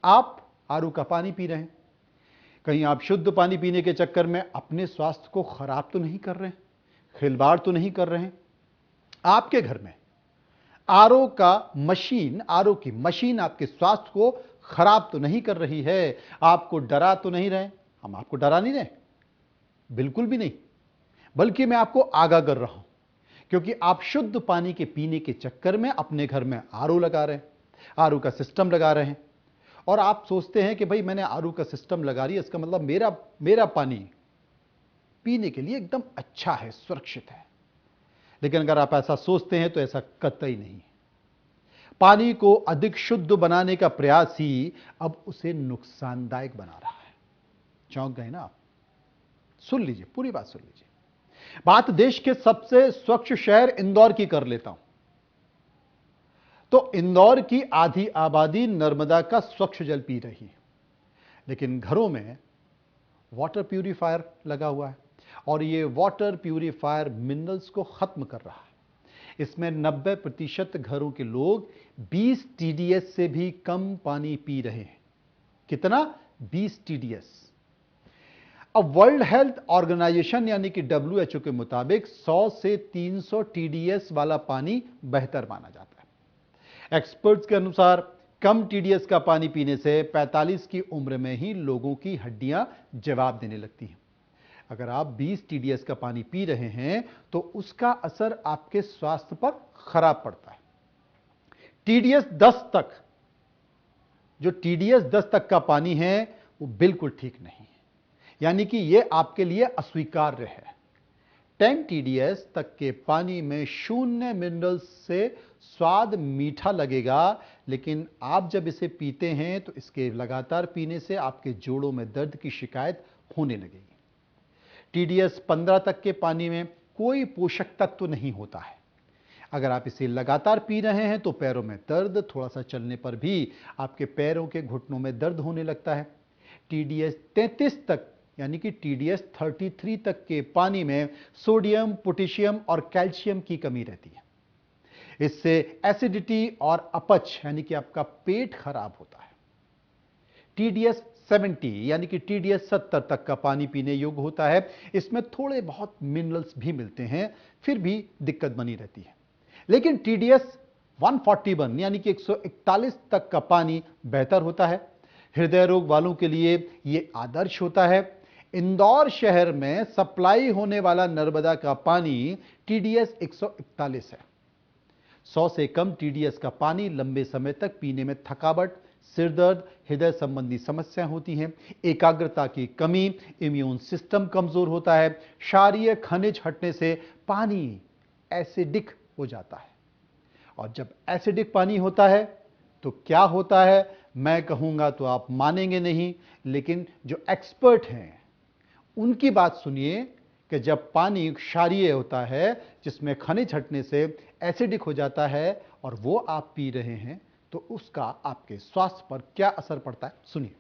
आप आरओ का पानी पी रहे हैं, कहीं आप शुद्ध पानी पीने के चक्कर में अपने स्वास्थ्य को खराब तो नहीं कर रहे हैं, खिलवाड़ तो नहीं कर रहे हैं। आपके घर में आरओ की मशीन आपके स्वास्थ्य को खराब तो नहीं कर रही है, आपको डरा तो नहीं रहे। हम आपको डरा नहीं रहे, बिल्कुल भी नहीं, बल्कि मैं आपको आगाह कर रहा हूं, क्योंकि आप शुद्ध पानी के पीने के चक्कर में अपने घर में आरओ लगा रहे हैं, आरओ का सिस्टम लगा रहे हैं, और आप सोचते हैं कि भाई मैंने आरओ का सिस्टम लगा लिया, इसका मतलब मेरा पानी पीने के लिए एकदम अच्छा है, सुरक्षित है। लेकिन अगर आप ऐसा सोचते हैं तो ऐसा कतई नहीं है। पानी को अधिक शुद्ध बनाने का प्रयास ही अब उसे नुकसानदायक बना रहा है। चौंक गए ना आप? सुन लीजिए, पूरी बात सुन लीजिए। बात देश के सबसे स्वच्छ शहर इंदौर की कर लेता हूं। तो इंदौर की आधी आबादी नर्मदा का स्वच्छ जल पी रही है, लेकिन घरों में वाटर प्यूरिफायर लगा हुआ है, और यह वाटर प्यूरिफायर मिनरल्स को खत्म कर रहा है। इसमें 90% घरों के लोग 20 टीडीएस से भी कम पानी पी रहे हैं। कितना? 20 टीडीएस। अब वर्ल्ड हेल्थ ऑर्गेनाइजेशन यानी कि WHO के मुताबिक 100 से 300 टीडीएस वाला पानी बेहतर माना जाता है। एक्सपर्ट्स के अनुसार कम टीडीएस का पानी पीने से 45 की उम्र में ही लोगों की हड्डियां जवाब देने लगती हैं। अगर आप 20 टीडीएस का पानी पी रहे हैं तो उसका असर आपके स्वास्थ्य पर खराब पड़ता है। टीडीएस 10 तक, जो टीडीएस 10 तक का पानी है वो बिल्कुल ठीक नहीं है, यानी कि यह आपके लिए अस्वीकार्य है। 10 टीडीएस तक के पानी में 0 मिनरल्स से स्वाद मीठा लगेगा, लेकिन आप जब इसे पीते हैं तो इसके लगातार पीने से आपके जोड़ों में दर्द की शिकायत होने लगेगी। टीडीएस 15 तक के पानी में कोई पोषक तत्व तो नहीं होता है। अगर आप इसे लगातार पी रहे हैं तो पैरों में दर्द, थोड़ा सा चलने पर भी आपके पैरों के घुटनों में दर्द होने लगता है। टीडीएस 33 तक यानी कि टीडीएस 33 तक के पानी में सोडियम, पोटेशियम और कैल्शियम की कमी रहती है। इससे एसिडिटी और अपच यानी कि आपका पेट खराब होता है। टीडीएस 70 यानी कि टीडीएस 70 तक का पानी पीने योग्य होता है। इसमें थोड़े बहुत मिनरल्स भी मिलते हैं, फिर भी दिक्कत बनी रहती है। लेकिन टीडीएस 141 यानी कि 141 तक का पानी बेहतर होता है। हृदय रोग वालों के लिए यह आदर्श होता है। इंदौर शहर में सप्लाई होने वाला नर्मदा का पानी टीडीएस 141 है। 100 से कम टीडीएस का पानी लंबे समय तक पीने में थकावट, सिरदर्द, हृदय संबंधी समस्या होती हैं, एकाग्रता की कमी, इम्यून सिस्टम कमजोर होता है, क्षारीय खनिज हटने से पानी एसिडिक हो जाता है। और जब एसिडिक पानी होता है तो क्या होता है, मैं कहूंगा तो आप मानेंगे नहीं, लेकिन जो एक्सपर्ट हैं उनकी बात सुनिए कि जब पानी क्षारीय होता है, जिसमें खनिज हटने से एसिडिक हो जाता है, और वो आप पी रहे हैं, तो उसका आपके स्वास्थ्य पर क्या असर पड़ता है, सुनिए।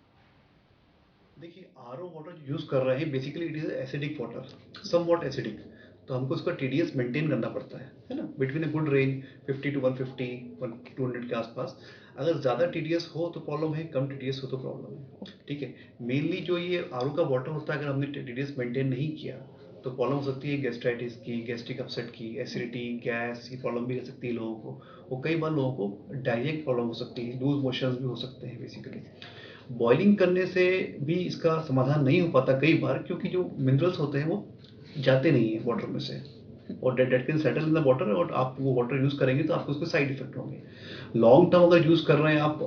देखिए, आरओ वाटर यूज कर रहे हैं, basically it is acidic water, somewhat acidic. तो हमको उसका टीडीएस मेंटेन करना पड़ता है ना, between a good range 50 to 150 200 के आसपास। अगर ज़्यादा टीडीएस हो तो प्रॉब्लम है, कम टीडीएस हो तो प्रॉब्लम है। ठीक है, मेनली जो ये आरओ का वाटर होता है, अगर हमने टीडीएस मेंटेन नहीं किया तो प्रॉब्लम हो सकती है गैस्ट्राइटिस की, गैस्ट्रिक अपसेट की, एसिडिटी, गैस की प्रॉब्लम भी हो सकती है लोगों को, और कई बार लोगों को डायरिया की प्रॉब्लम हो सकती है, लूज मोशंस भी हो सकते हैं। बेसिकली बॉइलिंग करने से भी इसका समाधान नहीं हो पाता कई बार, क्योंकि जो मिनरल्स होते हैं वो जाते नहीं है वाटर में से, और date can settle in the water, और आप वो वाटर यूज करेंगे तो आपको उसके साइड इफेक्ट होंगे। लॉन्ग टर्म अगर यूज कर रहे हैं आप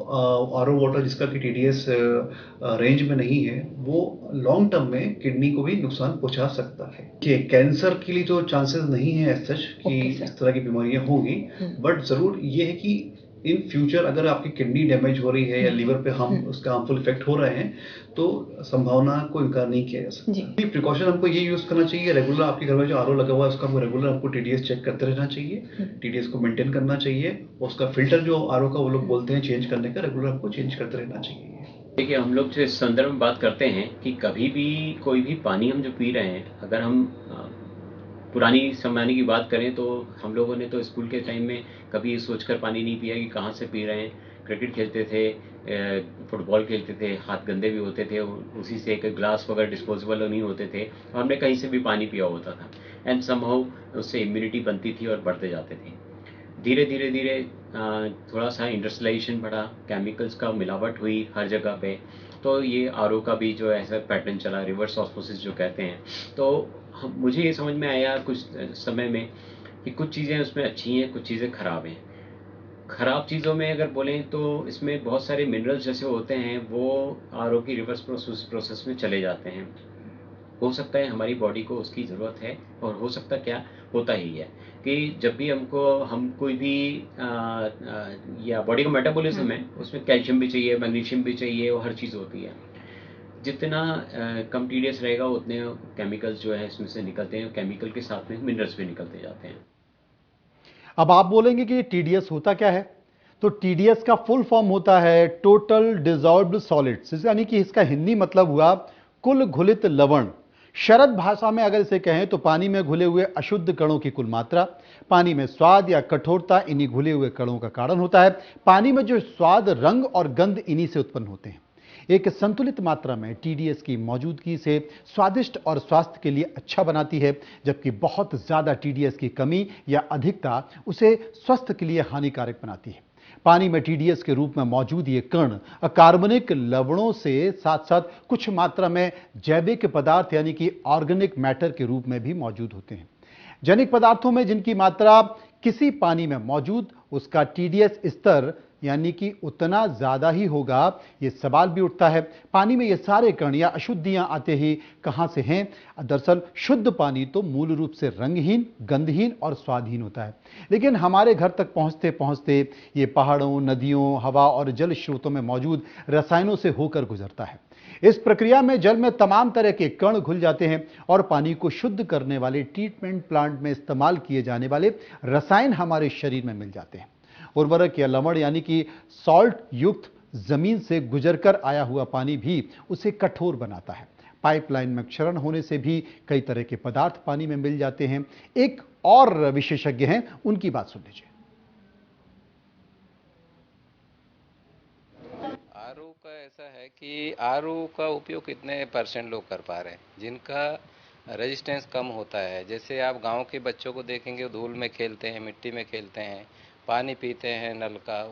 आरओ वाटर जिसका कि टीडीएस रेंज में नहीं है, वो लॉन्ग टर्म में किडनी को भी नुकसान पहुंचा सकता है। कि कैंसर के लिए तो चांसेस नहीं है एज सच कि इस तरह की बीमारियां होंगी, बट जरूर ये है कि इन फ्यूचर अगर आपकी किडनी डैमेज हो रही है या लीवर पे हम उसका हार्मफुल इफेक्ट हो रहे हैं, तो संभावना को इनकार नहीं किया जा सकता। प्रिकॉशन हमको ये यूज करना चाहिए, रेगुलर आपके घर में जो आरओ लगा हुआ है उसका हमको रेगुलर आपको टीडीएस चेक करते रहना चाहिए, टीडीएस को मेंटेन करना चाहिए, उसका फिल्टर जो आरओ का वो लोग बोलते हैं चेंज करने का, रेगुलर आपको चेंज करते रहना चाहिए। देखिए, हम लोग जो इस संदर्भ में बात करते हैं कि कभी भी कोई भी पानी हम जो पी रहे हैं, अगर हम पुरानी ज़माने की बात करें तो हम लोगों ने तो स्कूल के टाइम में कभी ये सोचकर पानी नहीं पिया कि कहाँ से पी रहे हैं। क्रिकेट खेलते थे, फुटबॉल खेलते थे, हाथ गंदे भी होते थे, उसी से एक ग्लास वगैरह डिस्पोजेबल नहीं होते थे, और हमने कहीं से भी पानी पिया होता था, एंड समहाउ उससे इम्यूनिटी बनती थी और बढ़ते जाते थे। धीरे धीरे धीरे थोड़ा सा इंडस्ट्रियलाइजेशन बढ़ा, केमिकल्स का मिलावट हुई हर जगह पे, तो ये आरओ का भी जो ऐसा पैटर्न चला, रिवर्स ऑस्मोसिस जो कहते हैं। तो मुझे ये समझ में आया कुछ समय में कि कुछ चीज़ें उसमें अच्छी हैं, कुछ चीज़ें ख़राब हैं। ख़राब चीज़ों में अगर बोलें तो इसमें बहुत सारे मिनरल्स जैसे होते हैं वो आरओ की रिवर्स प्रोसेस में चले जाते हैं। हो सकता है हमारी बॉडी को उसकी ज़रूरत है, और हो सकता क्या होता ही है कि जब भी हम कोई भी या बॉडी का मेटाबॉलिज्म है, उसमें कैल्शियम भी चाहिए, मैग्नीशियम भी चाहिए, और हर चीज़ होती है। जितना कम टीडीएस रहेगा उतने केमिकल्स जो है इसमें से निकलते हैं, केमिकल के साथ में मिनरल्स भी निकलते जाते हैं। अब आप बोलेंगे कि टीडीएस होता क्या है? तो टीडीएस का फुल फॉर्म होता है टोटल डिसॉल्व्ड सॉलिड्स, यानी कि इसका हिंदी मतलब हुआ कुल घुलित लवण। शरद भाषा में अगर इसे कहें तो पानी में घुले हुए अशुद्ध कणों की कुल मात्रा। पानी में स्वाद या कठोरता इन्हीं घुले हुए कणों का कारण होता है। पानी में जो स्वाद, रंग और गंध इन्हीं से उत्पन्न होते हैं। एक संतुलित मात्रा में टीडीएस की मौजूदगी से स्वादिष्ट और स्वास्थ्य के लिए अच्छा बनाती है, जबकि बहुत ज्यादा टीडीएस की कमी या अधिकता उसे स्वास्थ्य के लिए हानिकारक बनाती है। पानी में टीडीएस के रूप में मौजूद ये कण अकार्बनिक लवणों से साथ साथ कुछ मात्रा में जैविक पदार्थ यानी कि ऑर्गेनिक मैटर के रूप में भी मौजूद होते हैं। जैविक पदार्थों में जिनकी मात्रा किसी पानी में मौजूद उसका टीडीएस स्तर यानी कि उतना ज्यादा ही होगा। यह सवाल भी उठता है, पानी में ये सारे कण या अशुद्धियां आते ही कहां से हैं? दरअसल शुद्ध पानी तो मूल रूप से रंगहीन, गंधहीन और स्वादहीन होता है, लेकिन हमारे घर तक पहुंचते पहुंचते ये पहाड़ों, नदियों, हवा और जल स्रोतों में मौजूद रसायनों से होकर गुजरता है। इस प्रक्रिया में जल में तमाम तरह के कण घुल जाते हैं और पानी को शुद्ध करने वाले ट्रीटमेंट प्लांट में इस्तेमाल किए जाने वाले रसायन हमारे शरीर में मिल जाते हैं। उर्वरक या लवण यानी कि सॉल्ट युक्त जमीन से गुजरकर आया हुआ पानी भी उसे कठोर बनाता है। पाइपलाइन में क्षरण होने से भी कई तरह के पदार्थ पानी में मिल जाते हैं। एक और विशेषज्ञ हैं, उनकी बात सुन लीजिए। आरओ का ऐसा है कि आरओ का उपयोग कितने परसेंट लोग कर पा रहे हैं जिनका रेजिस्टेंस कम होता है। जैसे आप गांव के बच्चों को देखेंगे, धूल में खेलते हैं, मिट्टी में खेलते हैं, पानी पीते हैं नल का,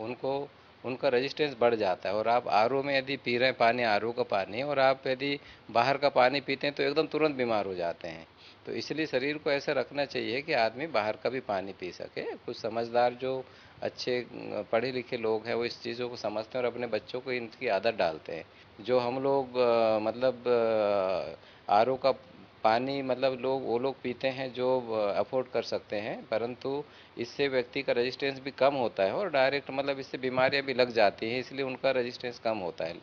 उनका रेजिस्टेंस बढ़ जाता है। और आप आरओ में यदि पी रहे हैं पानी, आरओ का पानी, और आप यदि बाहर का पानी पीते हैं तो एकदम तुरंत बीमार हो जाते हैं। तो इसलिए शरीर को ऐसा रखना चाहिए कि आदमी बाहर का भी पानी पी सके। कुछ समझदार जो अच्छे पढ़े लिखे लोग हैं वो इस चीज़ों को समझते हैं और अपने बच्चों को इनकी आदत डालते हैं। जो हम लोग मतलब आरओ का पानी मतलब वो लोग पीते हैं जो अफोर्ड कर सकते हैं, परंतु इससे व्यक्ति का रेजिस्टेंस भी कम होता है और डायरेक्ट मतलब इससे बीमारियां भी लग जाती हैं, इसलिए उनका रेजिस्टेंस कम होता है।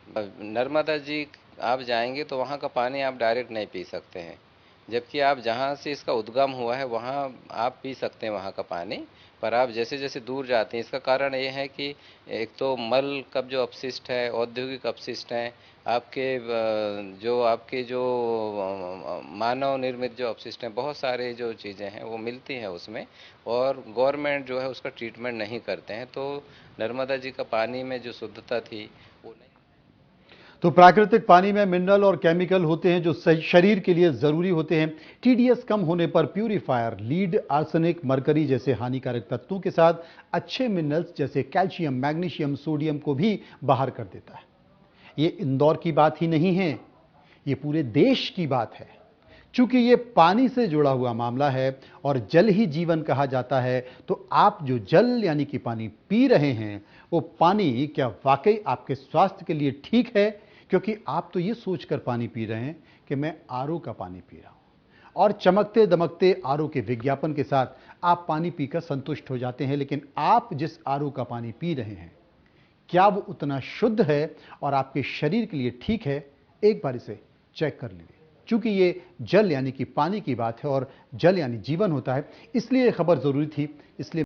नर्मदा जी आप जाएंगे तो वहाँ का पानी आप डायरेक्ट नहीं पी सकते हैं, जबकि आप जहाँ से इसका उद्गम हुआ है वहाँ आप पी सकते हैं वहाँ का पानी। पर आप जैसे जैसे दूर जाते हैं, इसका कारण ये है कि एक तो मल का जो अपशिष्ट है, औद्योगिक अपशिष्ट हैं, आपके जो मानव निर्मित जो अपशिष्ट हैं, बहुत सारे जो चीज़ें हैं वो मिलती हैं उसमें, और गवर्नमेंट जो है उसका ट्रीटमेंट नहीं करते हैं। तो नर्मदा जी का पानी में जो शुद्धता थी वो नहीं। तो प्राकृतिक पानी में मिनरल और केमिकल होते हैं जो शरीर के लिए जरूरी होते हैं। टीडीएस कम होने पर प्यूरिफायर लीड, आर्सेनिक, मरकरी जैसे हानिकारक तत्वों के साथ अच्छे मिनरल्स जैसे कैल्शियम, मैग्नीशियम, सोडियम को भी बाहर कर देता है। ये इंदौर की बात ही नहीं है, ये पूरे देश की बात है। चूंकि ये पानी से जुड़ा हुआ मामला है और जल ही जीवन कहा जाता है, तो आप जो जल यानी कि पानी पी रहे हैं, वो पानी क्या वाकई आपके स्वास्थ्य के लिए ठीक है? क्योंकि आप तो ये सोचकर पानी पी रहे हैं कि मैं आरओ का पानी पी रहा हूं, और चमकते दमकते आरओ के विज्ञापन के साथ आप पानी पीकर संतुष्ट हो जाते हैं। लेकिन आप जिस आरओ का पानी पी रहे हैं, क्या वो उतना शुद्ध है और आपके शरीर के लिए ठीक है? एक बार इसे चेक कर लीजिए। चूंकि ये जल यानी कि पानी की बात है और जल यानी जीवन होता है, इसलिए खबर जरूरी थी। इसलिए